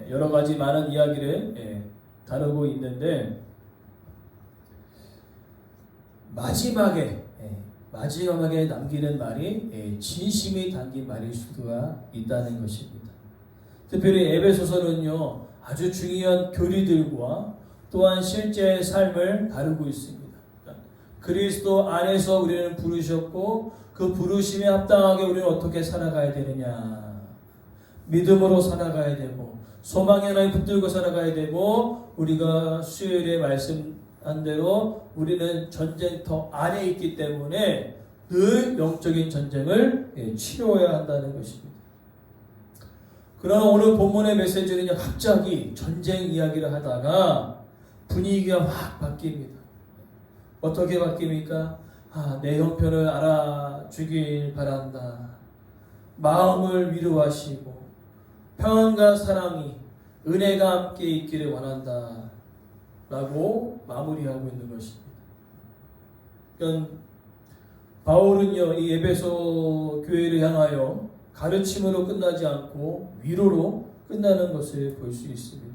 여러 가지 많은 이야기를 다루고 있는데 마지막에 남기는 말이 진심이 담긴 말일 수가 있다는 것입니다. 특별히 에베소서는요 아주 중요한 교리들과 또한 실제 삶을 다루고 있습니다. 그리스도 안에서 우리는 부르셨고 그 부르심에 합당하게 우리는 어떻게 살아가야 되느냐, 믿음으로 살아가야 되고 소망의 하나님 붙들고 살아가야 되고, 우리가 수요일에 말씀한 대로 우리는 전쟁터 안에 있기 때문에 늘 영적인 전쟁을 치러야 한다는 것입니다. 그러나 오늘 본문의 메시지는요 갑자기 전쟁 이야기를 하다가 분위기가 확 바뀝니다. 어떻게 바뀝니까? 내 형편을 알아주길 바란다. 마음을 위로하시고 평안과 사랑이 은혜가 함께 있기를 원한다 라고 마무리하고 있는 것입니다. 그러니까 바울은요 이 에베소 교회를 향하여 가르침으로 끝나지 않고 위로로 끝나는 것을 볼 수 있습니다.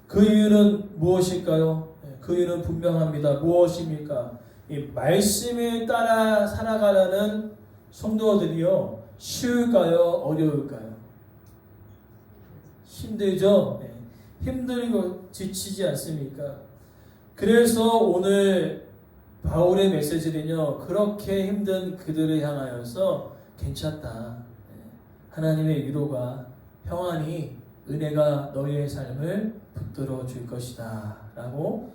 그 이유는 무엇일까요? 그 이유는 분명합니다. 무엇입니까? 이 말씀에 따라 살아가려는 성도들이요 쉬울까요? 어려울까요? 힘들죠? 힘들고 지치지 않습니까? 그래서 오늘 바울의 메시지는요 그렇게 힘든 그들을 향하여서 괜찮다. 하나님의 위로가 평안히 은혜가 너희의 삶을 붙들어 줄 것이다 라고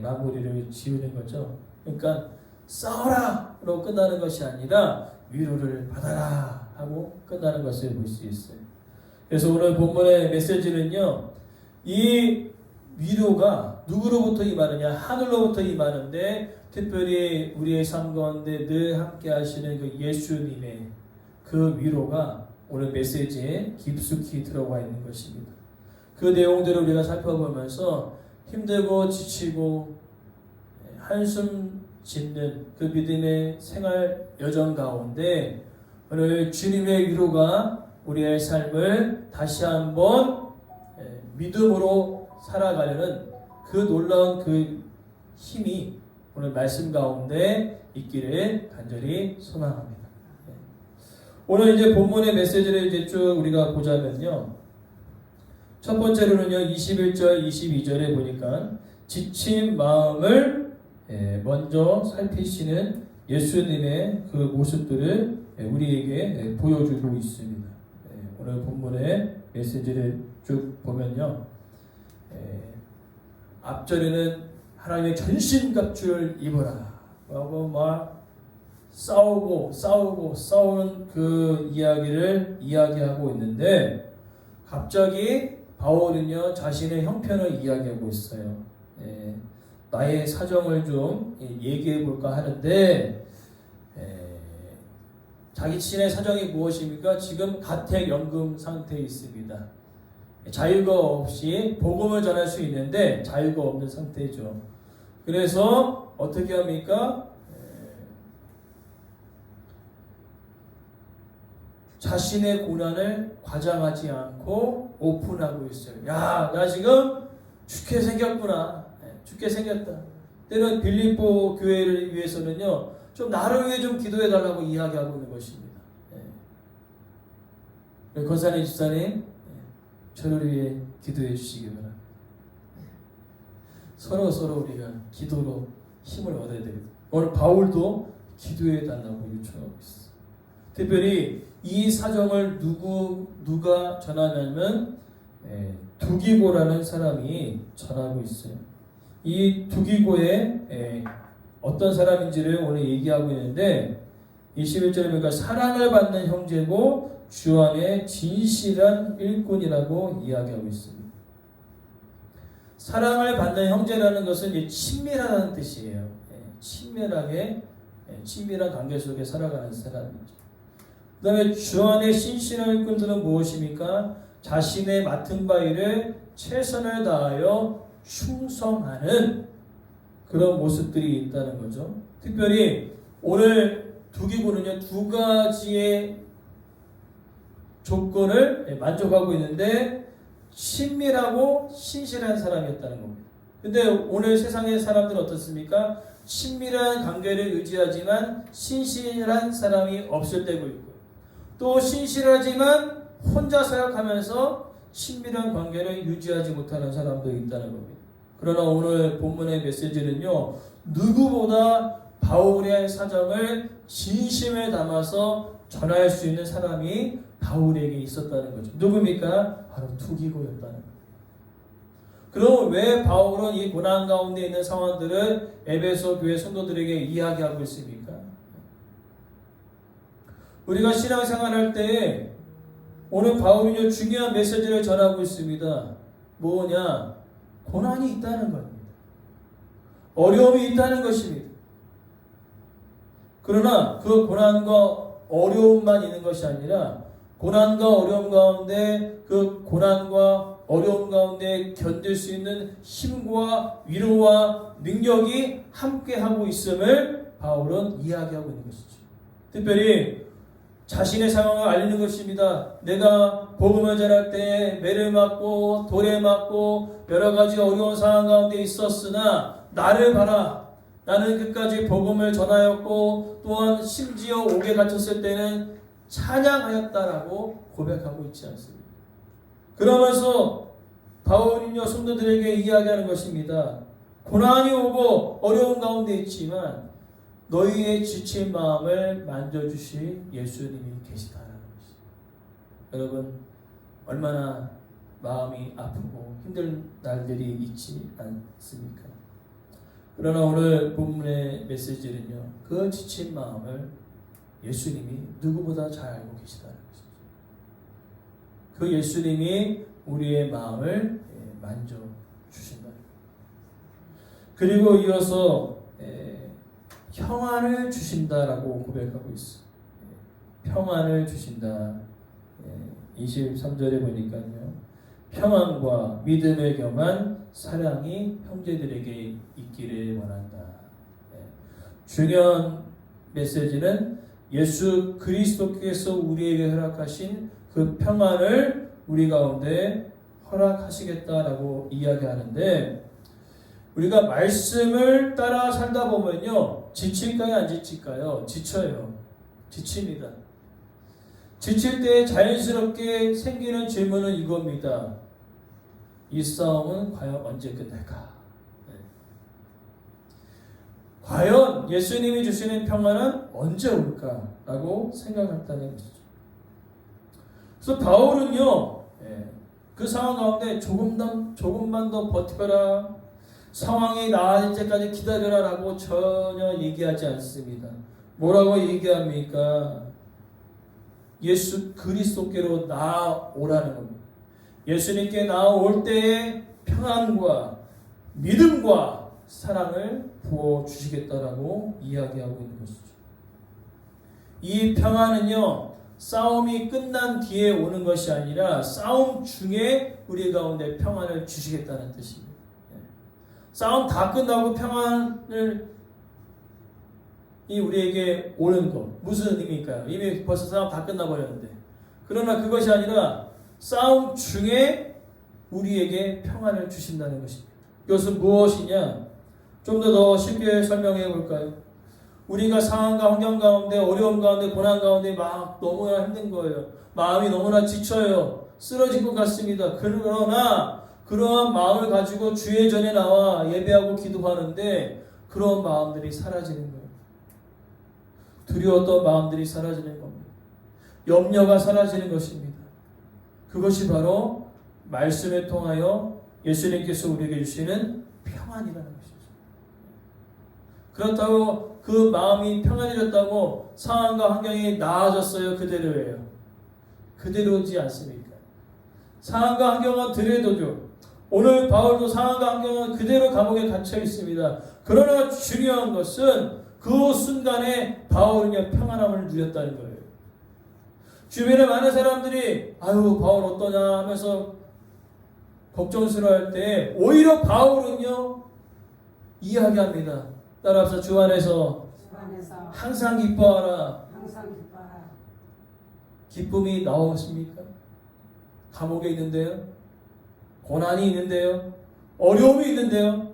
마무리를 지으는 거죠. 그러니까 싸워라로 끝나는 것이 아니라 위로를 받아라 하고 끝나는 것을 볼 수 있어요. 그래서 오늘 본문의 메시지는요 이 위로가 누구로부터 임하느냐, 하늘로부터 임하는데 특별히 우리의 삶 가운데 늘 함께 하시는 그 예수님의 그 위로가 오늘 메시지에 깊숙이 들어가 있는 것입니다. 그 내용들을 우리가 살펴보면서 힘들고 지치고 한숨 짓는 그 믿음의 생활 여정 가운데 오늘 주님의 위로가 우리의 삶을 다시 한번 믿음으로 살아가려는 그 놀라운 그 힘이 오늘 말씀 가운데 있기를 간절히 소망합니다. 오늘 이제 본문의 메시지를 이제 쭉 우리가 보자면요. 첫 번째로는요, 21절, 22절에 보니까 지친 마음을 먼저 살피시는 예수님의 그 모습들을 우리에게 보여주고 있습니다. 오늘 본문의 메시지를 쭉 보면요. 앞절에는 하나님의 전신갑주를 입어라 라고 막 싸우는 그 이야기를 이야기하고 있는데 갑자기 바울은요 자신의 형편을 이야기하고 있어요. 나의 사정을 좀 얘기해 볼까 하는데 자기 친의 사정이 무엇입니까? 지금 가택연금 상태에 있습니다. 자유가 없이 복음을 전할 수 있는데 자유가 없는 상태죠. 그래서 어떻게 합니까? 자신의 고난을 과장하지 않고 오픈하고 있어요. 야, 나 지금 죽게 생겼구나. 죽게 생겼다. 때는 빌립보 교회를 위해서는요, 좀 나를 위해 좀 기도해 달라고 이야기하고 있는 것입니다. 권사님, 집사님, 저를 위해 기도해 주시기 바랍니다. 서로 우리가 기도로 힘을 얻어야 됩니다. 오늘 바울도 기도해 달라고 요청하고 있어요. 특별히 이 사정을 누가 전하냐면 두기고라는 사람이 전하고 있어요. 이 두기고의 어떤 사람인지를 오늘 얘기하고 있는데 21절에 보니까 사랑을 받는 형제고 주 안에 진실한 일꾼이라고 이야기하고 있습니다. 사랑을 받는 형제라는 것은 이제 친밀하다는 뜻이에요. 친밀한 관계 속에 살아가는 사람이죠. 그 다음에 주 안에 신실한 일꾼들은 무엇입니까? 자신의 맡은 바 일을 최선을 다하여 충성하는 그런 모습들이 있다는 거죠. 특별히 오늘 두기고는요, 두 가지의 조건을 만족하고 있는데 친밀하고 신실한 사람이었다는 겁니다. 근데 오늘 세상의 사람들은 어떻습니까? 친밀한 관계를 유지하지만 신실한 사람이 없을 때고 있고, 또 신실하지만 혼자 생각하면서 친밀한 관계를 유지하지 못하는 사람도 있다는 겁니다. 그러나 오늘 본문의 메시지는요, 누구보다 바울의 사정을 진심에 담아서 전할 수 있는 사람이 바울에게 있었다는 거죠. 누굽니까? 바로 투기고였다는 거예요. 그럼 왜 바울은 이 고난 가운데 있는 상황들을 에베소 교회 성도들에게 이야기하고 있습니까? 우리가 신앙생활할 때 오늘 바울이 중요한 메시지를 전하고 있습니다. 뭐냐? 고난이 있다는 겁니다. 어려움이 있다는 것입니다. 그러나 그 고난과 어려움만 있는 것이 아니라 고난과 어려움 가운데 그 고난과 어려움 가운데 견딜 수 있는 힘과 위로와 능력이 함께하고 있음을 바울은 이야기하고 있는 것이죠. 특별히 자신의 상황을 알리는 것입니다. 내가 복음을 전할 때 매를 맞고 돌에 맞고 여러 가지 어려운 상황 가운데 있었으나 나를 봐라. 나는 끝까지 복음을 전하였고 또한 심지어 옥에 갇혔을 때는 찬양하였다라고 고백하고 있지 않습니까? 그러면서 바울은요 성도들에게 이야기하는 것입니다. 고난이 오고 어려운 가운데 있지만 너희의 지친 마음을 만져주실 예수님이 계시다라는 것입니다. 여러분 얼마나 마음이 아프고 힘든 날들이 있지 않습니까? 그러나 오늘 본문의 메시지는요, 그 지친 마음을 예수님이 누구보다 잘 알고 계시다는 것이죠. 그 예수님이 우리의 마음을 만져주신다. 그리고 이어서 평안을 주신다라고 고백하고 있어요. 평안을 주신다. 23절에 보니까요. 평안과 믿음을 겸한 사랑이 형제들에게 있기를 원한다. 중요한 메시지는 예수 그리스도께서 우리에게 허락하신 그 평안을 우리 가운데 허락하시겠다라고 이야기하는데, 우리가 말씀을 따라 살다 보면요, 지칠까요 안 지칠까요? 지쳐요. 지칩니다. 지칠 때 자연스럽게 생기는 질문은 이겁니다. 이 싸움은 과연 언제 끝날까? 과연 예수님이 주시는 평안은 언제 올까? 라고 생각했다는 것이죠. 그래서 바울은요, 그 상황 가운데 조금만 더 버텨라, 상황이 나아질 때까지 기다려라 라고 전혀 얘기하지 않습니다. 뭐라고 얘기합니까? 예수 그리스도께로 나아오라는 겁니다. 예수님께 나아올 때에 평안과 믿음과 사랑을 부어주시겠다라고 이야기하고 있는 것이죠. 이 평안은요, 싸움이 끝난 뒤에 오는 것이 아니라 싸움 중에 우리 가운데 평안을 주시겠다는 뜻입니다. 싸움 다 끝나고 평안을 우리에게 오는 것, 무슨 의미일까요? 이미 벌써 싸움 다 끝나버렸는데. 그러나 그것이 아니라 싸움 중에 우리에게 평안을 주신다는 것입니다. 이것은 무엇이냐? 좀 더 쉽게 설명해 볼까요? 우리가 상황과 환경 가운데, 어려움 가운데, 고난 가운데 막 너무나 힘든 거예요. 마음이 너무나 지쳐요. 쓰러질 것 같습니다. 그러나 그러한 마음을 가지고 주의 전에 나와 예배하고 기도하는데 그런 마음들이 사라지는 거예요. 두려웠던 마음들이 사라지는 겁니다. 염려가 사라지는 것입니다. 그것이 바로 말씀을 통하여 예수님께서 우리에게 주시는 평안이라는 것이죠. 그렇다고 그 마음이 평안해졌다고 상황과 환경이 나아졌어요? 그대로예요. 그대로지 않습니까? 상황과 환경은 그대로죠. 오늘 바울도 상황과 환경은 그대로 감옥에 갇혀 있습니다. 그러나 중요한 것은 그 순간에 바울은 평안함을 누렸다는 거예요. 주변에 많은 사람들이 아유 바울 어떠냐 하면서 걱정스러워할 때 오히려 바울은요 이야기합니다. 따라서 주 안에서 항상 기뻐하라. 기쁨이 나오십니까? 감옥에 있는데요. 고난이 있는데요. 어려움이 있는데요.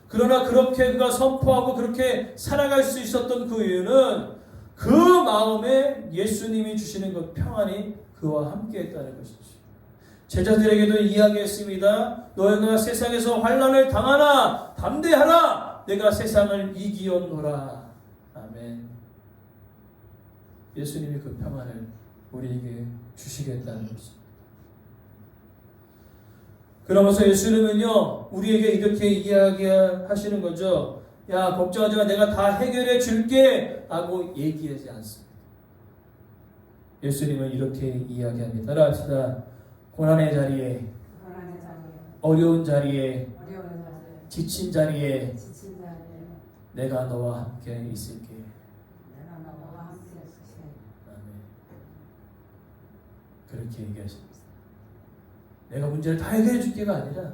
그러나 그렇게 그가 선포하고 그렇게 살아갈 수 있었던 그 이유는 그 마음에 예수님이 주시는 그 평안이 그와 함께 했다는 것이죠. 제자들에게도 이야기했습니다. 너희가 세상에서 환난을 당하나 담대하라. 내가 세상을 이기었노라. 아멘. 예수님이 그 평안을 우리에게 주시겠다는 것입니다. 그러면서 예수님은요, 우리에게 이렇게 이야기하시는 거죠. 야, 걱정하지 마. 내가 다 해결해 줄게. 하고 얘기하지 않습니다. 예수님은 이렇게 이야기합니다. 따라합시다. 고난의 자리에, 어려운 자리에, 지친 자리에 내가 너와 함께 있을게. 아멘. 그렇게 얘기하십니다. 내가 문제를 다 해결해 줄게가 아니라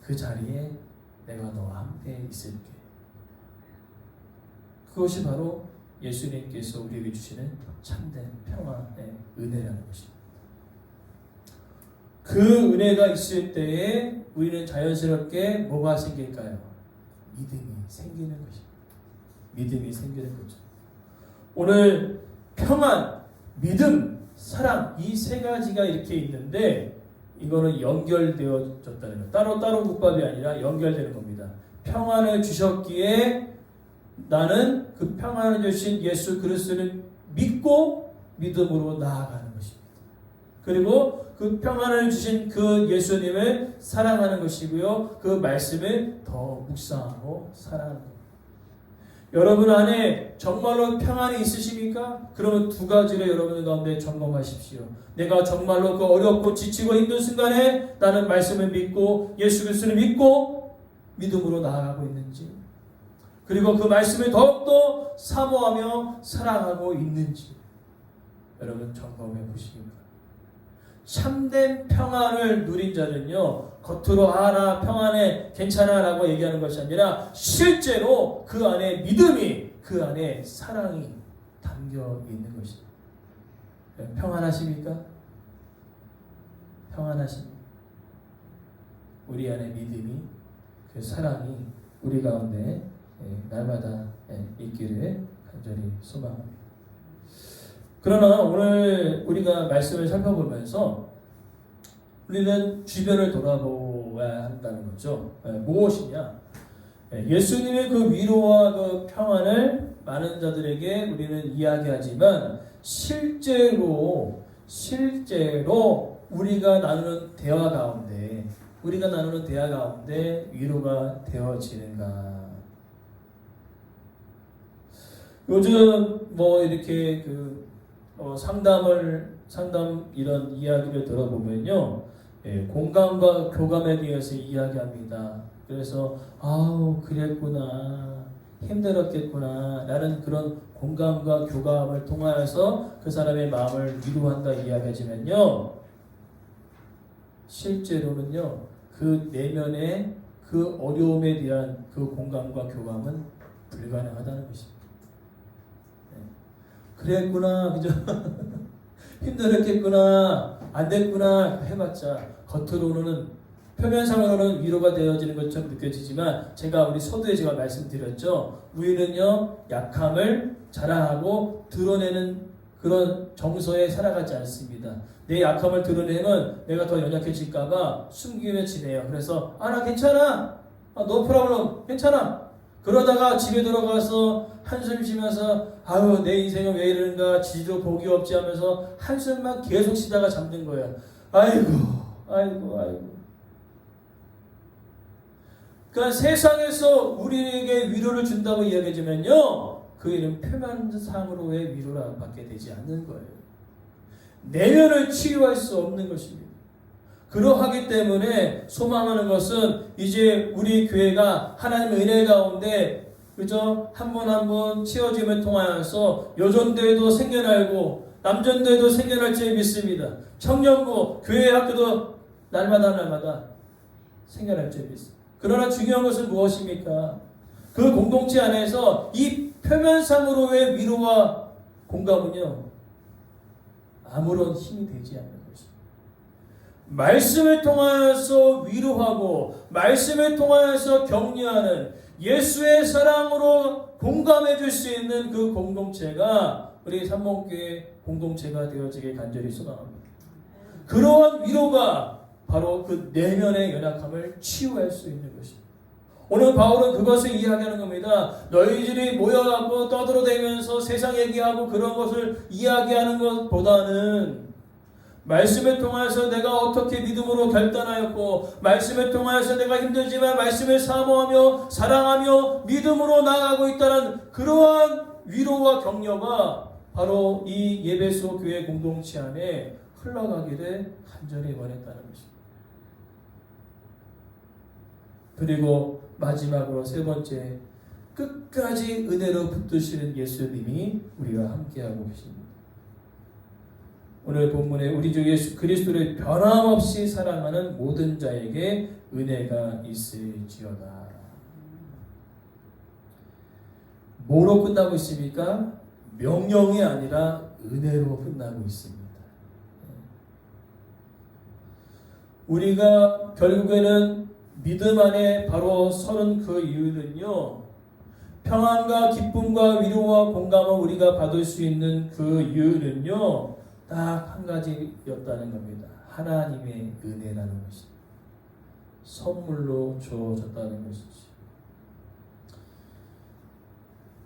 그 자리에 내가 너와 함께 있을게. 그것이 바로 예수님께서 우리에게 주시는 참된 평안의 은혜라는 것입니다. 그 은혜가 있을 때에 우리는 자연스럽게 뭐가 생길까요? 믿음이 생기는 것입니다. 믿음이 생기는 거죠. 오늘 평안, 믿음, 사랑 이 세 가지가 이렇게 있는데 이거는 연결되어졌다는 것. 따로 국밥이 아니라 연결되는 겁니다. 평안을 주셨기에 나는 그 평안을 주신 예수 그리스도를 믿고 믿음으로 나아가는 것입니다. 그리고 그 평안을 주신 그 예수님을 사랑하는 것이고요. 그 말씀을 더 묵상하고 사랑하는 겁니다. 여러분 안에 정말로 평안이 있으십니까? 그러면 두 가지를 여러분 가운데 점검하십시오. 내가 정말로 그 어렵고 지치고 힘든 순간에 나는 말씀을 믿고 예수 그리스도를 믿고 믿음으로 나아가고 있는지, 그리고 그 말씀을 더욱더 사모하며 사랑하고 있는지 여러분 점검해 보시기 바랍니다. 참된 평안을 누린 자는요, 겉으로 나 평안해 괜찮아 라고 얘기하는 것이 아니라 실제로 그 안에 믿음이, 그 안에 사랑이 담겨 있는 것입니다. 평안하십니까? 평안하십니까? 우리 안에 믿음이, 그 사랑이 우리 가운데 날마다 있기를 간절히 소망합니다. 그러나 오늘 우리가 말씀을 살펴보면서 우리는 주변을 돌아보아야 한다는 거죠. 무엇이냐? 예수님의 그 위로와 그 평안을 많은 자들에게 우리는 이야기하지만 실제로 우리가 나누는 대화 가운데 위로가 되어지는가? 요즘 뭐 이렇게 상담 이런 이야기를 들어보면요, 공감과 교감에 대해서 이야기합니다. 그래서 그랬구나, 힘들었겠구나, 라는 그런 공감과 교감을 통하여서 그 사람의 마음을 위로한다 이야기하지만요, 실제로는요, 그 내면의 그 어려움에 대한 그 공감과 교감은 불가능하다는 것입니다. 그랬구나, 그죠? 힘들었겠구나, 안 됐구나 해봤자 겉으로는, 표면상으로는 위로가 되어지는 것처럼 느껴지지만, 우리 서두에 제가 말씀드렸죠. 우리는요, 약함을 자랑하고 드러내는 그런 정서에 살아가지 않습니다. 내 약함을 드러내면 내가 더 연약해질까봐 숨기며 지내요. 그래서 나 괜찮아, no problem, 괜찮아. 그러다가 집에 들어가서 한숨 쉬면서 내 인생은 왜 이러는가, 지지도 복이 없지 하면서 한숨만 계속 쉬다가 잠든 거예요. 아이고. 그러니까 세상에서 우리에게 위로를 준다고 이야기하지만요, 그 일은 표면상으로의 위로를 받게 되지 않는 거예요. 내면을 치유할 수 없는 것입니다. 그러하기 때문에 소망하는 것은 이제 우리 교회가 하나님의 은혜 가운데, 그죠? 한 분 한 분 치워짐을 통하여서 여전대회도 생겨나고 남전대회도 생겨날 줄 믿습니다. 청년부, 교회 학교도 날마다 생겨날 줄 믿습니다. 그러나 중요한 것은 무엇입니까? 그 공동체 안에서 이 표면상으로의 위로와 공감은요, 아무런 힘이 되지 않는 것입니다. 말씀을 통하여서 위로하고 말씀을 통하여서 격려하는 예수의 사랑으로 공감해 줄 수 있는 그 공동체가 우리 삼목교회 공동체가 되어지길 간절히 소망합니다. 그러한 위로가 바로 그 내면의 연약함을 치유할 수 있는 것입니다. 오늘 바울은 그것을 이야기하는 겁니다. 너희들이 모여갖고 떠들어대면서 세상 얘기하고 그런 것을 이야기하는 것보다는 말씀을 통해서 내가 어떻게 믿음으로 결단하였고 말씀을 통해서 내가 힘들지만 말씀을 사모하며 사랑하며 믿음으로 나아가고 있다는 그러한 위로와 격려가 바로 이 예배소 교회 공동체 안에 흘러가기를 간절히 원했다는 것입니다. 그리고 마지막으로 세 번째, 끝까지 은혜로 붙드시는 예수님이 우리와 함께하고 계십니다. 오늘 본문에 우리 주 예수 그리스도를 변함없이 사랑하는 모든 자에게 은혜가 있을지어다. 뭐로 끝나고 있습니까? 명령이 아니라 은혜로 끝나고 있습니다. 우리가 결국에는 믿음 안에 바로 서는 그 이유는요, 평안과 기쁨과 위로와 공감을 우리가 받을 수 있는 그 이유는요, 딱 한 가지였다는 겁니다. 하나님의 은혜라는 것이 선물로 주어졌다는 것이지.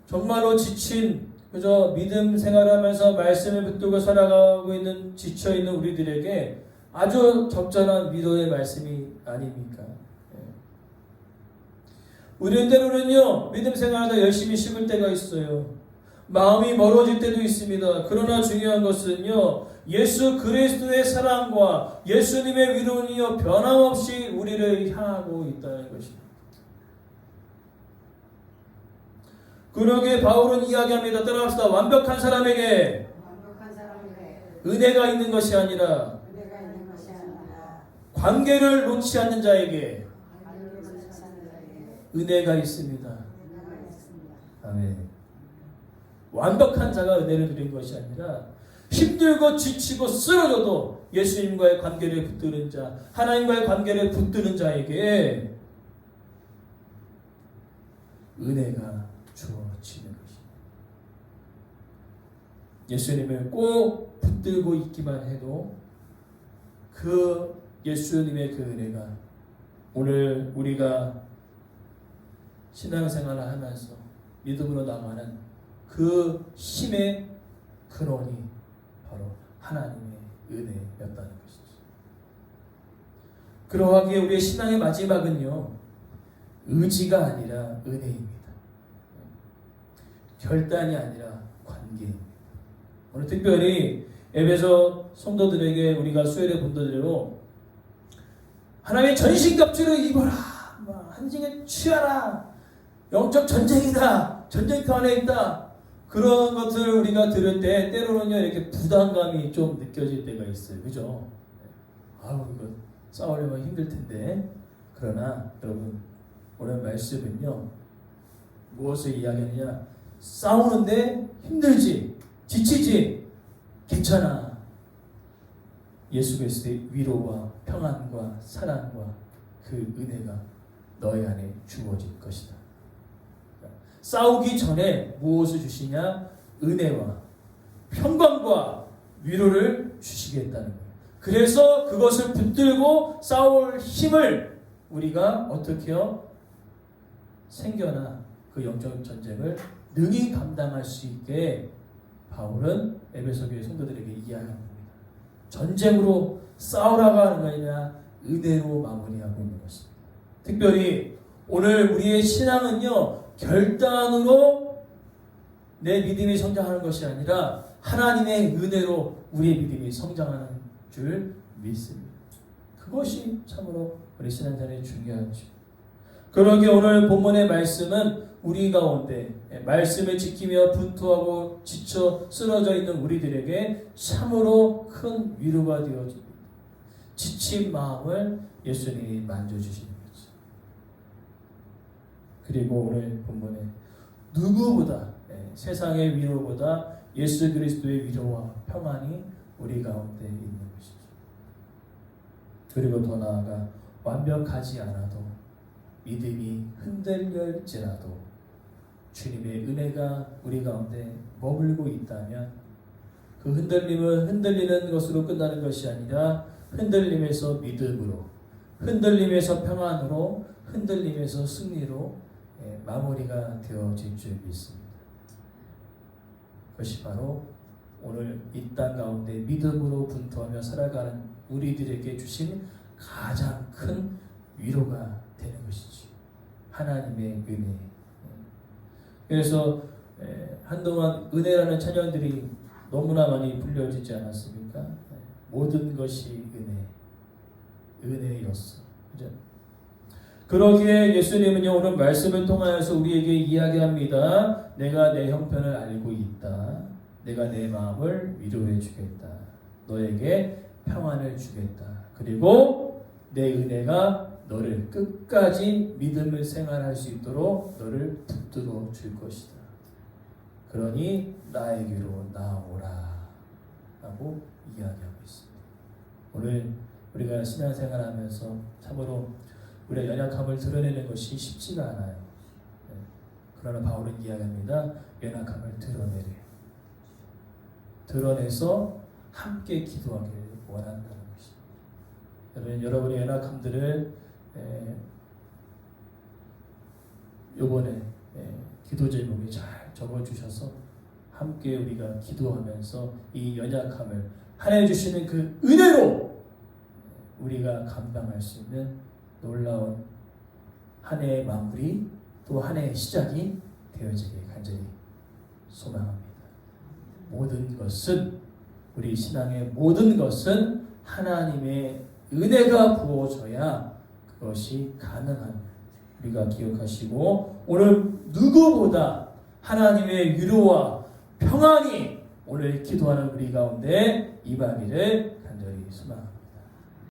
정말로 지친 그저 믿음 생활하면서 말씀을 붙들고 살아가고 있는 지쳐 있는 우리들에게 아주 적절한 위로의 말씀이 아닙니까? 우리는 때로는요, 믿음 생활하다 열심히 식을 때가 있어요. 마음이 멀어질 때도 있습니다. 그러나 중요한 것은요, 예수 그리스도의 사랑과 예수님의 위로는요, 변함없이 우리를 향하고 있다는 것입니다. 그러기에 바울은 이야기합니다. 따라합시다. 완벽한 사람에게 은혜가 있는 것이 아니라 관계를 놓지 않는 자에게 은혜가 있습니다. 아멘. 완벽한 자가 은혜를 누린 것이 아니라 힘들고 지치고 쓰러져도 예수님과의 관계를 붙드는 자, 하나님과의 관계를 붙드는 자에게 은혜가 주어지는 것입니다. 예수님을 꼭 붙들고 있기만 해도 그 예수님의 그 은혜가 오늘 우리가 신앙생활을 하면서 믿음으로 나가는 그 힘의 근원이 바로 하나님의 은혜였다는 것이죠. 그러하기에 우리의 신앙의 마지막은요, 의지가 아니라 은혜입니다. 결단이 아니라 관계입니다. 오늘 특별히 에베소 성도들에게 우리가 수요일에 본 대로 하나님의 전신갑주를 입어라, 한증에 취하라, 영적 전쟁이다, 전쟁터 안에 있다, 그런 것을 우리가 들을 때 때로는요 이렇게 부담감이 좀 느껴질 때가 있어요. 그죠? 아우 이거 싸우려면 힘들 텐데. 그러나 여러분 오늘 말씀은요 무엇을 이야기하느냐, 싸우는데 힘들지, 지치지, 괜찮아. 예수 그리스도의 위로와 평안과 사랑과 그 은혜가 너희 안에 주어질 것이다. 싸우기 전에 무엇을 주시냐? 은혜와 평강과 위로를 주시겠다는 거예요. 그래서 그것을 붙들고 싸울 힘을 우리가 어떻게요? 생겨나 그 영적 전쟁을 능히 감당할 수 있게 바울은 에베소 교회 성도들에게 이야기하는 겁니다. 전쟁으로 싸우라고 하는 거 아니라 은혜로 마무리하고 있는 것입니다. 특별히 오늘 우리의 신앙은요, 결단으로 내 믿음이 성장하는 것이 아니라 하나님의 은혜로 우리의 믿음이 성장하는 줄 믿습니다. 그것이 참으로 우리 신앙생활에 중요하죠. 그러기에 오늘 본문의 말씀은 우리 가운데 말씀을 지키며 분투하고 지쳐 쓰러져 있는 우리들에게 참으로 큰 위로가 되어집니다. 지친 마음을 예수님이 만져주시는 거죠. 그리고 오늘 본문에 누구보다 세상의 위로보다 예수 그리스도의 위로와 평안이 우리 가운데 있는 것이죠. 그리고 더 나아가 완벽하지 않아도 믿음이 흔들릴지라도 주님의 은혜가 우리 가운데 머물고 있다면 그 흔들림은 흔들리는 것으로 끝나는 것이 아니라 흔들림에서 믿음으로, 흔들림에서 평안으로, 흔들림에서 승리로 마무리가 되어질 줄 믿습니다. 그것이 바로 오늘 이 땅 가운데 믿음으로 분투하며 살아가는 우리들에게 주신 가장 큰 위로가 되는 것이지. 하나님의 은혜. 그래서 한동안 은혜라는 찬양들이 너무나 많이 불려지지 않았습니까? 모든 것이 은혜였어. 그죠? 그러기에 예수님은요, 오늘 말씀을 통하여서 우리에게 이야기합니다. 내가 내 형편을 알고 있다. 내가 내 마음을 위로해 주겠다. 너에게 평안을 주겠다. 그리고 내 은혜가 너를 끝까지 믿음을 생활할 수 있도록 너를 붙들어 줄 것이다. 그러니 나에게로 나오라 라고 이야기하고 있습니다. 오늘 우리가 신앙생활하면서 참으로 우리의 연약함을 드러내는 것이 쉽지가 않아요. 그러나 바울은 이야기합니다. 연약함을 드러내서 함께 기도하기를 원한다는 것입니다. 여러분의 연약함들을 요번에 기도 제목에 잘 적어주셔서 함께 우리가 기도하면서 이 연약함을 하나님 주시는 그 은혜로 우리가 감당할 수 있는 놀라운 한 해의 마무리 또 한 해의 시작이 되어지길 간절히 소망합니다. 모든 것은 우리 신앙의 모든 것은 하나님의 은혜가 부어져야 그것이 가능한 우리가 기억하시고 오늘 누구보다 하나님의 위로와 평안이 오늘 기도하는 우리 가운데 임하기를 간절히 소망합니다.